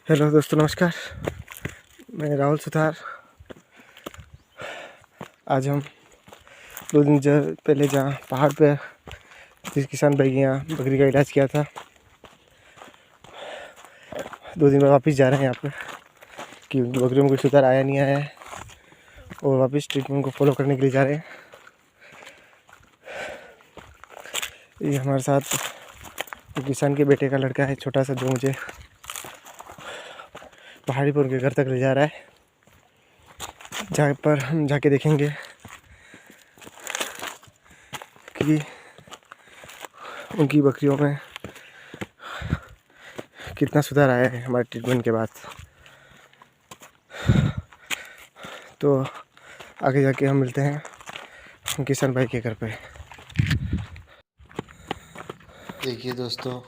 Hello दोस्तों, नमस्कार। मैं राहुल सुथार। आज हम 2 दिन पहले जहाँ पहाड़ पे जिस किसान भाई के यहाँ बकरी का इलाज किया था, 2 दिन बाद वापस जा रहे हैं यहाँ पे कि बकरियों में कोई सुधार आया नहीं आया है, और वापस ट्रीटमेंट को फॉलो करने के लिए जा रहे हैं। ये हमारे साथ किसान के बेटे का लड़का है, छोटा सा, जो मुझे पहाड़ी पर उनके घर तक ले जा रहा है, जहाँ पर हम जाके देखेंगे कि उनकी बकरियों में कितना सुधार आया है हमारे ट्रीटमेंट के बाद। तो आगे जाके हम मिलते हैं किसान भाई के घर पे। देखिए दोस्तों,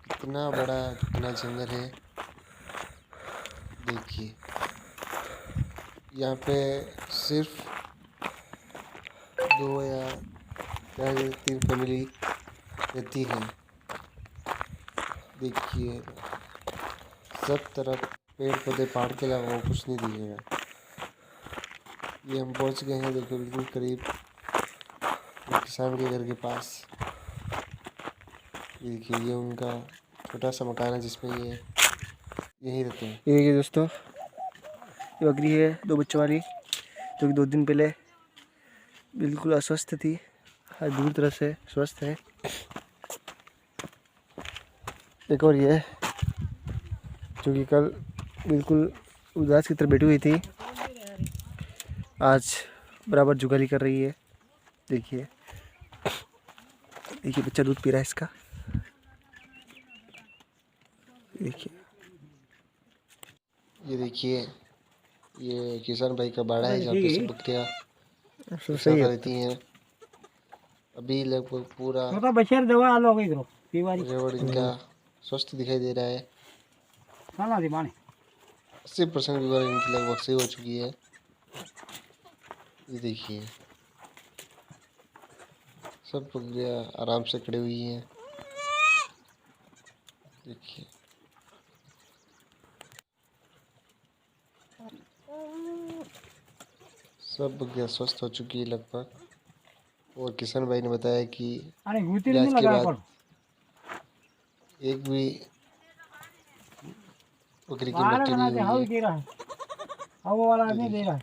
कितना बड़ा कितना जंगल है। देखिए यहाँ पे सिर्फ 2 या 3 फैमिली रहती है। देखिए सब तरफ पेड़ पौधे, पहाड़ के अलावा कुछ नहीं दिखेगा। ये हम पहुंच गए हैं, देखो बिल्कुल करीब किसान के घर के पास। देखिए ये उनका छोटा सा मकान है जिसमें ये यहीं रहते हैं। ये देखिए दोस्तों, ये बकरी है 2 बच्चों वाली, जो कि 2 दिन पहले बिल्कुल अस्वस्थ थी, आज पूरी तरह से स्वस्थ है। एक और ये है जो कि कल बिल्कुल उदास की तरह बैठी हुई थी, आज बराबर जुगाली कर रही है। देखिए देखिए बच्चा दूध पी रहा है इसका। देखिए ये देखिए, ये किसान भाई का बाड़ा है जहाँ पे सब बकरियाँ एक सही साथ है। रहती हैं। अभी लगभग पूरा रेवड़ इनका स्वस्थ दिखाई दे रहा है। 80% बीमारी इनकी लगभग सही हो चुकी है। ये देखिए सब बकरियाँ आराम से खड़ी हुई हैं। देखिए सब बकरियाँ स्वस्थ हो चुकी है लगभग। और किसान भाई ने बताया कि इलाज के बाद एक भी बकरी की मृत्यु नहीं हुई है। ये देखिए